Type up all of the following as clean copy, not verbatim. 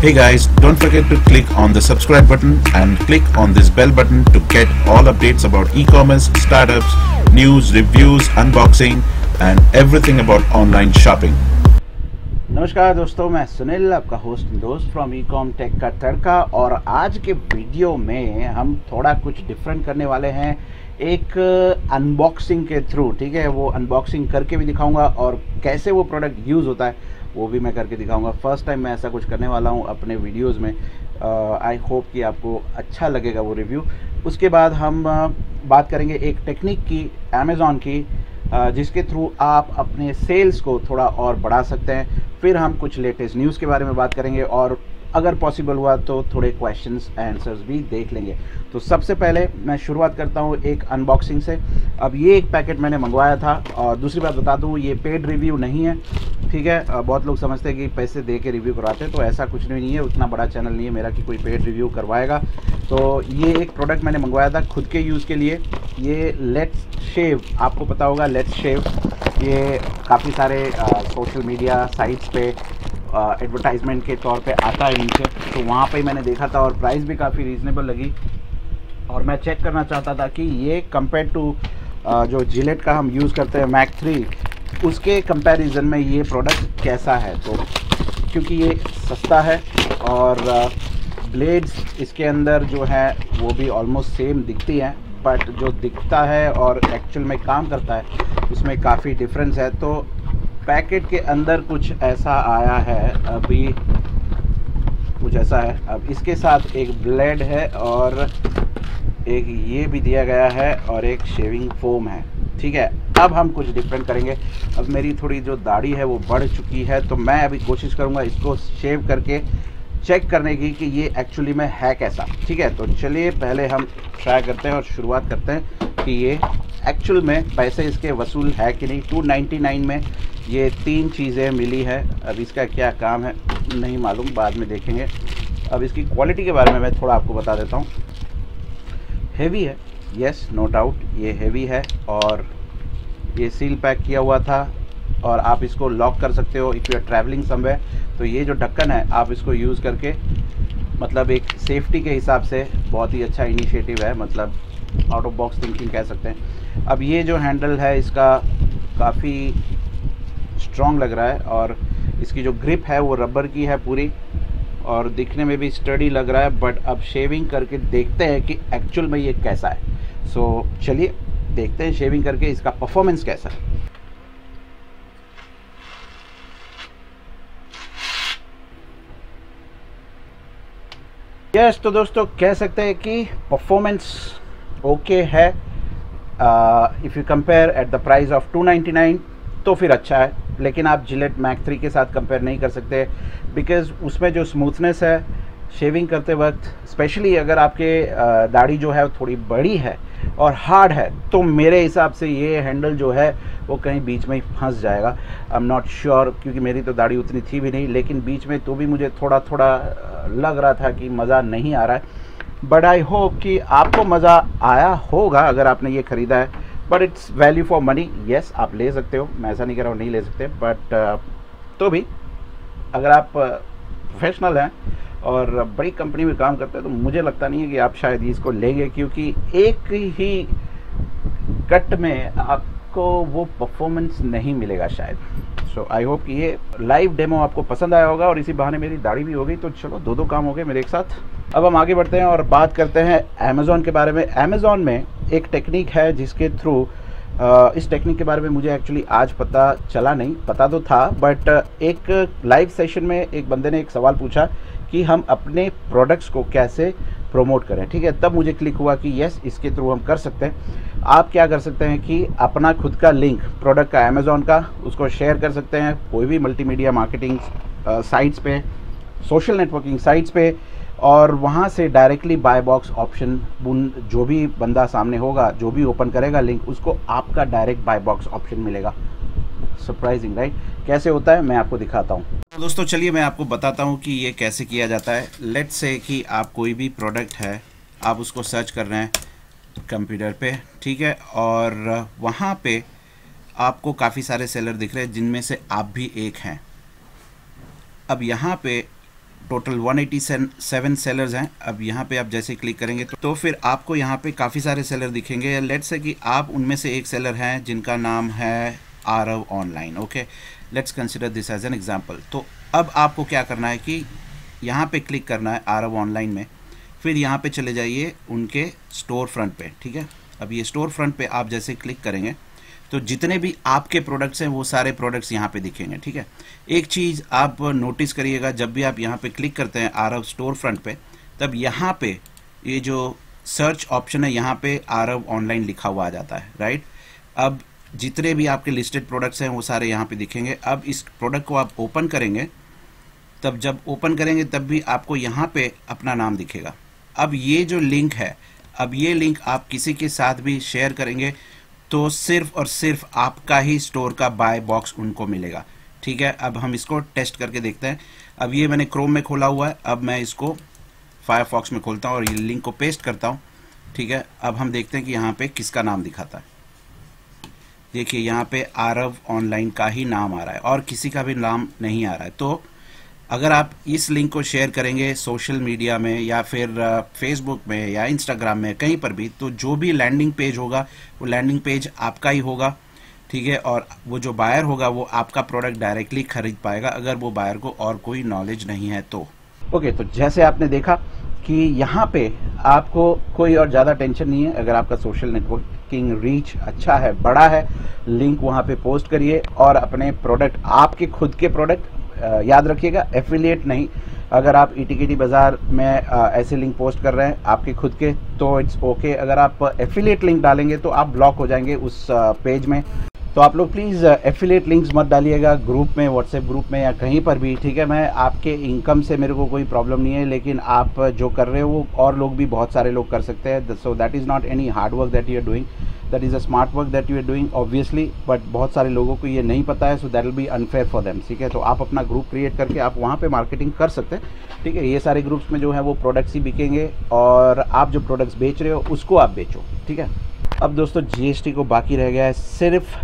Hey guys, don't forget to click on the subscribe button and click on this bell button to get all updates about e-commerce, startups, news, reviews, unboxing and everything about online shopping. नमस्कार दोस्तों, मैं सुनील आपका host दोस्त from Ecom take का तड़का। और आज के video में हम थोड़ा कुछ डिफरेंट करने वाले हैं, एक अनबॉक्सिंग के थ्रू। ठीक है, वो अनबॉक्सिंग करके भी दिखाऊंगा और कैसे वो प्रोडक्ट यूज़ होता है वो भी मैं करके दिखाऊंगा। फर्स्ट टाइम मैं ऐसा कुछ करने वाला हूँ अपने वीडियोस में। आई होप कि आपको अच्छा लगेगा वो रिव्यू। उसके बाद हम बात करेंगे एक टेक्निक की, अमेज़ॉन की, जिसके थ्रू आप अपने सेल्स को थोड़ा और बढ़ा सकते हैं। फिर हम कुछ लेटेस्ट न्यूज़ के बारे में बात करेंगे और अगर पॉसिबल हुआ तो थोड़े क्वेश्चंस आंसर्स भी देख लेंगे। तो सबसे पहले मैं शुरुआत करता हूँ एक अनबॉक्सिंग से। अब ये एक पैकेट मैंने मंगवाया था और दूसरी बात बता दूँ, ये पेड रिव्यू नहीं है। ठीक है, बहुत लोग समझते हैं कि पैसे दे के रिव्यू करवाते हैं, तो ऐसा कुछ नहीं है। उतना बड़ा चैनल नहीं है मेरा कि कोई पेड रिव्यू करवाएगा। तो ये एक प्रोडक्ट मैंने मंगवाया था खुद के यूज़ के लिए। ये लेट्स शेव, आपको पता होगा लेट्स शेव, ये काफ़ी सारे सोशल मीडिया साइट्स पे एडवर्टाइजमेंट के तौर पे आता है नीचे। तो वहाँ पे मैंने देखा था और प्राइस भी काफ़ी रीज़नेबल लगी और मैं चेक करना चाहता था कि ये कंपेयर टू जो जिलेट का हम यूज़ करते हैं मैक 3, उसके कंपैरिजन में ये प्रोडक्ट कैसा है। तो क्योंकि ये सस्ता है और ब्लेड्स इसके अंदर जो है वो भी ऑलमोस्ट सेम दिखती हैं, बट जो दिखता है और एक्चुअल में काम करता है उसमें काफ़ी डिफरेंस है। तो पैकेट के अंदर कुछ ऐसा आया है, अभी कुछ ऐसा है। अब इसके साथ एक ब्लेड है और एक ये भी दिया गया है और एक शेविंग फोम है। ठीक है, अब हम कुछ डिफरेंट करेंगे। अब मेरी थोड़ी जो दाढ़ी है वो बढ़ चुकी है, तो मैं अभी कोशिश करूँगा इसको शेव करके चेक करने की कि ये एक्चुअली में है कैसा। ठीक है, तो चलिए पहले हम ट्राई करते हैं और शुरुआत करते हैं कि ये एक्चुअल में पैसे इसके वसूल है कि नहीं। 299 में ये 3 चीज़ें मिली है। अब इसका क्या काम है नहीं मालूम, बाद में देखेंगे। अब इसकी क्वालिटी के बारे में मैं थोड़ा आपको बता देता हूँ। हेवी है, यस नो डाउट ये हेवी है और ये सील पैक किया हुआ था और आप इसको लॉक कर सकते हो if you are travelling somewhere. तो ये जो ढक्कन है आप इसको यूज़ करके, मतलब एक सेफ्टी के हिसाब से बहुत ही अच्छा इनिशिएटिव है, मतलब आउट ऑफ बॉक्स थिंकिंग कह सकते हैं। अब ये जो हैंडल है इसका काफ़ी स्ट्रॉन्ग लग रहा है और इसकी जो ग्रिप है वो रबर की है पूरी और दिखने में भी स्टडी लग रहा है। बट अब शेविंग करके देखते हैं कि एक्चुअल में ये कैसा है। सो चलिए देखते हैं शेविंग करके इसका परफॉर्मेंस कैसा है। यस, तो दोस्तों कह सकते हैं कि परफॉर्मेंस ओके है। If you compare at the price of 299 तो फिर अच्छा है, लेकिन आप जिलेट मैक 3 के साथ कंपेयर नहीं कर सकते बिकॉज़ उसमें जो स्मूथनेस है शेविंग करते वक्त, स्पेशली अगर आपके दाढ़ी जो है थोड़ी बड़ी है और हार्ड है, तो मेरे हिसाब से ये हैंडल जो है वो कहीं बीच में ही फंस जाएगा। आई एम नॉट श्योर, क्योंकि मेरी तो दाढ़ी उतनी थी भी नहीं, लेकिन बीच में तो भी मुझे थोड़ा थोड़ा लग रहा था कि मज़ा नहीं आ रहा है। बट आई होप कि आपको मज़ा आया होगा अगर आपने ये ख़रीदा है। But it's value for money. Yes, आप ले सकते हो, मैं ऐसा नहीं कह रहा हूँ नहीं ले सकते, बट तो भी अगर आप प्रोफेशनल हैं और बड़ी कंपनी में काम करते हैं तो मुझे लगता नहीं है कि आप शायद इसको लेंगे, क्योंकि एक ही कट में आपको वो परफॉर्मेंस नहीं मिलेगा शायद। सो आई होप कि ये लाइव डेमो आपको पसंद आया होगा और इसी बहाने मेरी दाढ़ी भी हो गई। तो चलो दो काम हो गए मेरे एक साथ। अब हम आगे बढ़ते हैं और बात करते हैं अमेज़ॉन के बारे में। अमेज़ॉन में एक टेक्निक है जिसके थ्रू, इस टेक्निक के बारे में मुझे एक्चुअली आज पता चला नहीं, पता तो था, बट एक लाइव सेशन में एक बंदे ने एक सवाल पूछा कि हम अपने प्रोडक्ट्स को कैसे प्रमोट करें। ठीक है, तब मुझे क्लिक हुआ कि यस, इसके थ्रू हम कर सकते हैं। आप क्या कर सकते हैं कि अपना खुद का लिंक प्रोडक्ट का अमेज़ॉन का उसको शेयर कर सकते हैं कोई भी मल्टीमीडिया मार्केटिंग साइट्स पे, सोशल नेटवर्किंग साइट्स पे, और वहाँ से डायरेक्टली बाय बॉक्स ऑप्शन, जो भी बंदा सामने होगा, जो भी ओपन करेगा लिंक, उसको आपका डायरेक्ट बाय बॉक्स ऑप्शन मिलेगा। Surprising right? कैसे होता है मैं आपको दिखाता हूँ। तो दोस्तों चलिए मैं आपको बताता हूँ कि ये कैसे किया जाता है। लेट्स से कि आप कोई भी प्रोडक्ट है, आप उसको सर्च कर रहे हैं कंप्यूटर पे, ठीक है, और वहाँ पे आपको काफ़ी सारे सेलर दिख रहे हैं जिनमें से आप भी एक हैं। अब यहाँ पे टोटल 187 सेलर्स हैं। अब यहाँ पे आप जैसे क्लिक करेंगे तो फिर आपको यहाँ पे काफ़ी सारे सेलर दिखेंगे। लेट्स से कि आप उनमें से एक सेलर हैं जिनका नाम है Aarav online. Okay, let's consider this as an example. तो अब आपको क्या करना है कि यहाँ पे क्लिक करना है आरव ऑनलाइन में, फिर यहाँ पे चले जाइए उनके स्टोर फ्रंट पे। ठीक है, अब ये स्टोर फ्रंट पे आप जैसे क्लिक करेंगे तो जितने भी आपके प्रोडक्ट्स हैं वो सारे प्रोडक्ट्स यहाँ पे दिखेंगे। ठीक है, एक चीज़ आप नोटिस करिएगा, जब भी आप यहाँ पे क्लिक करते हैं आरव स्टोर फ्रंट पे, तब यहाँ पे ये जो सर्च ऑप्शन है यहाँ पे आरव ऑनलाइन लिखा हुआ आ जाता है, राइट। अब जितने भी आपके लिस्टेड प्रोडक्ट्स हैं वो सारे यहाँ पे दिखेंगे। अब इस प्रोडक्ट को आप ओपन करेंगे, तब जब ओपन करेंगे तब भी आपको यहाँ पे अपना नाम दिखेगा। अब ये जो लिंक है, अब ये लिंक आप किसी के साथ भी शेयर करेंगे तो सिर्फ और सिर्फ आपका ही स्टोर का बाय बॉक्स उनको मिलेगा। ठीक है, अब हम इसको टेस्ट करके देखते हैं। अब ये मैंने क्रोम में खोला हुआ है, अब मैं इसको फायरफॉक्स में खोलता हूँ और ये लिंक को पेस्ट करता हूँ। ठीक है, अब हम देखते हैं कि यहाँ पे किसका नाम दिखाता है। देखिए यहाँ पे आरव ऑनलाइन का ही नाम आ रहा है और किसी का भी नाम नहीं आ रहा है। तो अगर आप इस लिंक को शेयर करेंगे सोशल मीडिया में या फिर फेसबुक में या इंस्टाग्राम में कहीं पर भी, तो जो भी लैंडिंग पेज होगा वो लैंडिंग पेज आपका ही होगा। ठीक है, और वो जो बायर होगा वो आपका प्रोडक्ट डायरेक्टली खरीद पाएगा, अगर वो बायर को और कोई नॉलेज नहीं है तो। ओके, तो जैसे आपने देखा कि यहाँ पे आपको कोई और ज़्यादा टेंशन नहीं है। अगर आपका सोशल नेटवर्किंग रीच अच्छा है, बड़ा है, लिंक वहाँ पे पोस्ट करिए और अपने प्रोडक्ट, आपके खुद के प्रोडक्ट, याद रखिएगा एफिलिएट नहीं। अगर आप ईटीकेटी बाज़ार में ऐसे लिंक पोस्ट कर रहे हैं आपके खुद के तो इट्स ओके। अगर आप एफिलिएट लिंक डालेंगे तो आप ब्लॉक हो जाएंगे उस पेज में। तो आप लोग प्लीज़ एफिलिएट लिंक्स मत डालिएगा ग्रुप में, व्हाट्सएप ग्रुप में या कहीं पर भी। ठीक है, मैं आपके इनकम से मेरे को कोई प्रॉब्लम नहीं है, लेकिन आप जो कर रहे हो वो और लोग भी, बहुत सारे लोग कर सकते हैं। So that is not any hard work that you are doing, that is a smart work that you are doing obviously, but बहुत सारे लोगों को ये नहीं पता है, so that will be unfair for them. ठीक है, तो आप अपना ग्रुप क्रिएट करके आप वहाँ पे मार्केटिंग कर सकते हैं। ठीक है, ये सारे ग्रुप्स में जो है वो प्रोडक्ट्स ही बिकेंगे और आप जो प्रोडक्ट्स बेच रहे हो उसको आप बेचो। ठीक है, अब दोस्तों जीएसटी को बाकी रह गया है सिर्फ,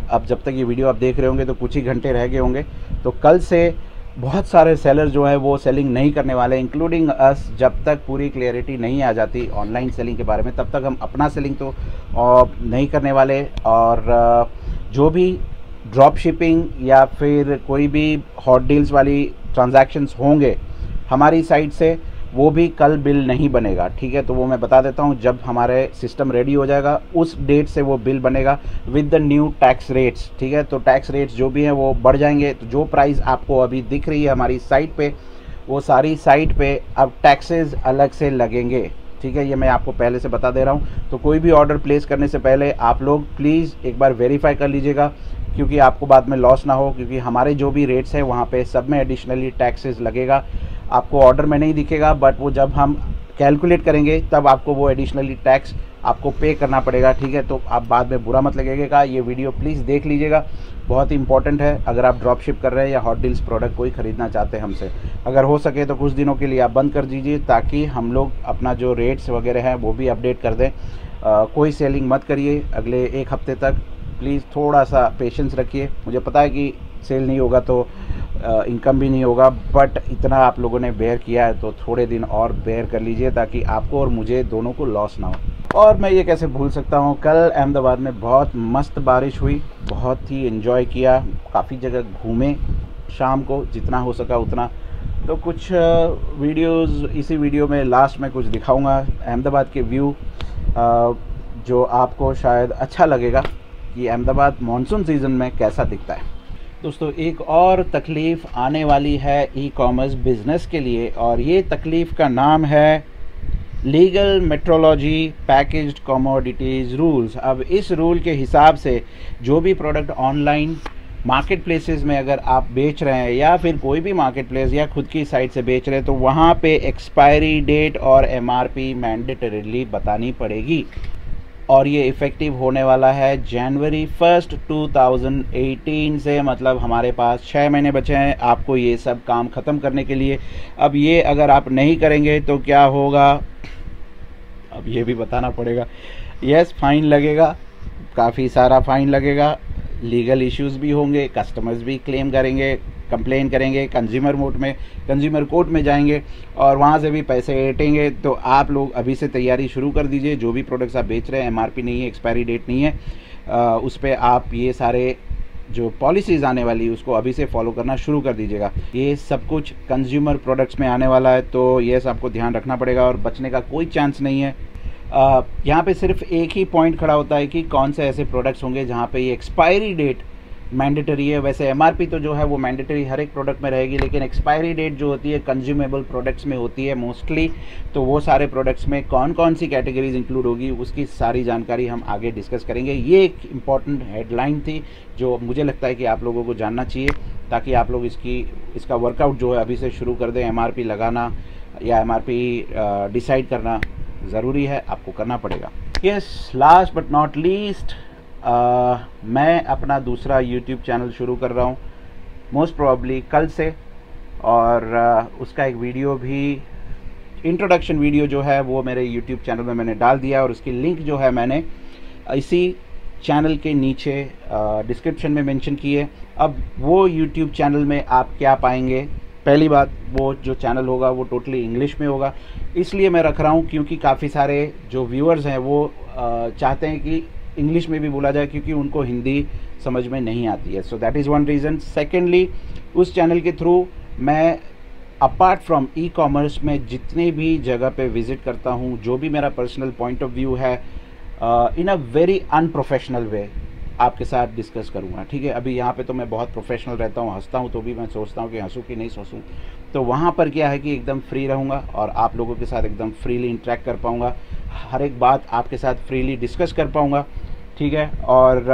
अब जब तक ये वीडियो आप देख रहे होंगे तो कुछ ही घंटे रह गए होंगे। तो कल से बहुत सारे सेलर जो है वो सेलिंग नहीं करने वाले, इंक्लूडिंग अस। जब तक पूरी क्लियरिटी नहीं आ जाती ऑनलाइन सेलिंग के बारे में, तब तक हम अपना सेलिंग तो नहीं करने वाले। और जो भी ड्रॉप शिपिंग या फिर कोई भी हॉट डील्स वाली ट्रांजैक्शंस होंगे हमारी साइड से, वो भी कल बिल नहीं बनेगा। ठीक है, तो वो मैं बता देता हूँ, जब हमारे सिस्टम रेडी हो जाएगा उस डेट से वो बिल बनेगा with the new tax rates. ठीक है, तो टैक्स रेट्स जो भी हैं वो बढ़ जाएंगे। तो जो प्राइस आपको अभी दिख रही है हमारी साइट पे, वो सारी साइट पे अब टैक्सेस अलग से लगेंगे। ठीक है, ये मैं आपको पहले से बता दे रहा हूँ। तो कोई भी ऑर्डर प्लेस करने से पहले आप लोग प्लीज़ एक बार वेरीफाई कर लीजिएगा, क्योंकि आपको बाद में लॉस ना हो, क्योंकि हमारे जो भी रेट्स हैं वहाँ पे सब में एडिशनली टैक्सेस लगेगा। आपको ऑर्डर में नहीं दिखेगा, बट वो जब हम कैलकुलेट करेंगे तब आपको वो एडिशनली टैक्स आपको पे करना पड़ेगा। ठीक है, तो आप बाद में बुरा मत लगेगा। ये वीडियो प्लीज़ देख लीजिएगा, बहुत ही इंपॉर्टेंट है अगर आप ड्रॉप शिप कर रहे हैं या हॉट डील्स प्रोडक्ट कोई ख़रीदना चाहते हैं हमसे। अगर हो सके तो कुछ दिनों के लिए आप बंद कर दीजिए, ताकि हम लोग अपना जो रेट्स वगैरह हैं वो भी अपडेट कर दें। कोई सेलिंग मत करिए अगले एक हफ्ते तक, प्लीज़ थोड़ा सा पेशेंस रखिए। मुझे पता है कि सेल नहीं होगा तो इनकम भी नहीं होगा, बट इतना आप लोगों ने बेयर किया है तो थोड़े दिन और बेयर कर लीजिए, ताकि आपको और मुझे दोनों को लॉस ना हो। और मैं ये कैसे भूल सकता हूँ, कल अहमदाबाद में बहुत मस्त बारिश हुई, बहुत ही एंजॉय किया, काफ़ी जगह घूमे शाम को जितना हो सका उतना। तो कुछ वीडियोस इसी वीडियो में लास्ट में कुछ दिखाऊंगा अहमदाबाद के व्यू, जो आपको शायद अच्छा लगेगा कि अहमदाबाद मानसून सीज़न में कैसा दिखता है। दोस्तों, एक और तकलीफ़ आने वाली है ई कॉमर्स बिज़नेस के लिए, और ये तकलीफ़ का नाम है legal metrology packaged commodities rules. अब इस रूल के हिसाब से जो भी प्रोडक्ट ऑनलाइन मार्केट प्लेसेस में अगर आप बेच रहे हैं, या फिर कोई भी मार्केट प्लेस या खुद की साइट से बेच रहे हैं, तो वहाँ पे एक्सपायरी डेट और MRP मैंडेटरीली बतानी पड़ेगी। और ये इफ़ेक्टिव होने वाला है जनवरी 1 2018 से। मतलब हमारे पास 6 महीने बचे हैं आपको ये सब काम ख़त्म करने के लिए। अब ये अगर आप नहीं करेंगे तो क्या होगा, अब ये भी बताना पड़ेगा। यस, फ़ाइन लगेगा, काफ़ी सारा फ़ाइन लगेगा। लीगल इश्यूज भी होंगे, कस्टमर्स भी क्लेम करेंगे, कंप्लेन करेंगे, कंज्यूमर कोर्ट में जाएंगे और वहाँ से भी पैसे ऐंठेंगे। तो आप लोग अभी से तैयारी शुरू कर दीजिए। जो भी प्रोडक्ट्स आप बेच रहे हैं, MRP नहीं है, एक्सपायरी डेट नहीं है, उस पर आप ये सारे जो पॉलिसीज़ आने वाली है उसको अभी से फॉलो करना शुरू कर दीजिएगा। ये सब कुछ कंज्यूमर प्रोडक्ट्स में आने वाला है, तो ये आपको ध्यान रखना पड़ेगा और बचने का कोई चांस नहीं है। यहाँ पे सिर्फ एक ही पॉइंट खड़ा होता है कि कौन से ऐसे प्रोडक्ट्स होंगे जहाँ पे ये एक्सपायरी डेट मैंडेटरी है। वैसे MRP तो जो है वो मैंडेटरी हर एक प्रोडक्ट में रहेगी, लेकिन एक्सपायरी डेट जो होती है कंज्यूमेबल प्रोडक्ट्स में होती है मोस्टली। तो वो सारे प्रोडक्ट्स में कौन कौन सी कैटेगरीज इंक्लूड होगी उसकी सारी जानकारी हम आगे डिस्कस करेंगे। ये एक इम्पॉर्टेंट हेडलाइन थी जो मुझे लगता है कि आप लोगों को जानना चाहिए, ताकि आप लोग इसका वर्कआउट जो है अभी से शुरू कर दें। MRP लगाना या MRP डिसाइड करना ज़रूरी है, आपको करना पड़ेगा। Yes, last but not least, मैं अपना दूसरा YouTube चैनल शुरू कर रहा हूँ मोस्ट प्रोबेबली कल से, और उसका एक वीडियो भी, इंट्रोडक्शन वीडियो जो है वो मेरे YouTube चैनल में मैंने डाल दिया, और उसकी लिंक जो है मैंने इसी चैनल के नीचे डिस्क्रिप्शन में मेंशन की है। अब वो YouTube चैनल में आप क्या पाएंगे, पहली बात वो जो चैनल होगा वो टोटली इंग्लिश में होगा। इसलिए मैं रख रहा हूँ क्योंकि काफ़ी सारे जो व्यूअर्स हैं वो चाहते हैं कि इंग्लिश में भी बोला जाए, क्योंकि उनको हिंदी समझ में नहीं आती है। So that is one reason. Secondly, उस चैनल के थ्रू मैं अपार्ट फ्रॉम ई-कॉमर्स में जितने भी जगह पे विज़िट करता हूँ, जो भी मेरा पर्सनल पॉइंट ऑफ व्यू है, इन अ वेरी अनप्रोफेशनल वे आपके साथ डिस्कस करूँगा। ठीक है, अभी यहाँ पे तो मैं बहुत प्रोफेशनल रहता हूँ, हंसता हूँ तो भी मैं सोचता हूँ कि हंसूँ कि नहीं हंसूँ। तो वहाँ पर क्या है कि एकदम फ्री रहूँगा और आप लोगों के साथ एकदम फ्रीली इंटरेक्ट कर पाऊँगा, हर एक बात आपके साथ फ्रीली डिस्कस कर पाऊँगा। ठीक है, और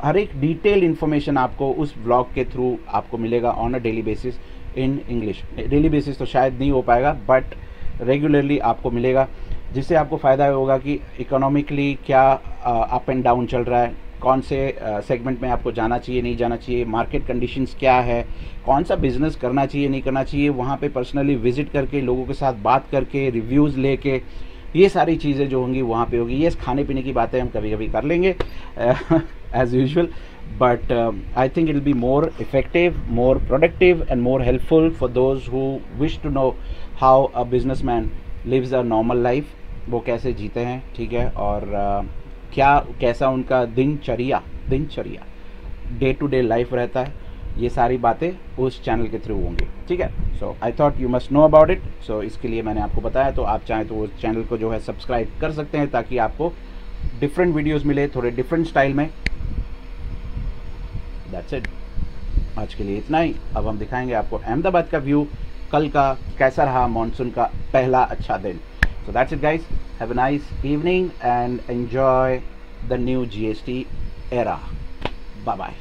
हर एक डिटेल इन्फॉर्मेशन आपको उस ब्लॉग के थ्रू आपको मिलेगा on a daily basis in English. Daily basis तो शायद नहीं हो पाएगा, बट रेगुलरली आपको मिलेगा, जिससे आपको फ़ायदा होगा कि इकोनॉमिकली क्या अप एंड डाउन चल रहा है, कौन से सेगमेंट में आपको जाना चाहिए नहीं जाना चाहिए, मार्केट कंडीशंस क्या है, कौन सा बिज़नेस करना चाहिए नहीं करना चाहिए, वहाँ पे पर्सनली विज़िट करके लोगों के साथ बात करके रिव्यूज़ लेके, ये सारी चीज़ें जो होंगी वहाँ पे होगी। ये खाने पीने की बातें हम कभी कभी कर लेंगे as usual, but I think it will be more effective, more productive and more helpful for those who wish to know how a businessman lives a normal life, वो कैसे जीते हैं। ठीक है, और कैसा उनका दिनचर्या डे टू डे लाइफ रहता है, ये सारी बातें उस चैनल के थ्रू होंगी। ठीक है, so I thought you must know about it, so इसके लिए मैंने आपको बताया। तो आप चाहें तो उस चैनल को जो है सब्सक्राइब कर सकते हैं, ताकि आपको डिफरेंट वीडियोस मिले थोड़े डिफरेंट स्टाइल में। दैट्स इट, आज के लिए इतना ही। अब हम दिखाएंगे आपको अहमदाबाद का व्यू, कल का कैसा रहा मॉनसून का पहला अच्छा दिन। So that's it guys, have a nice evening and enjoy the new GST era. Bye bye.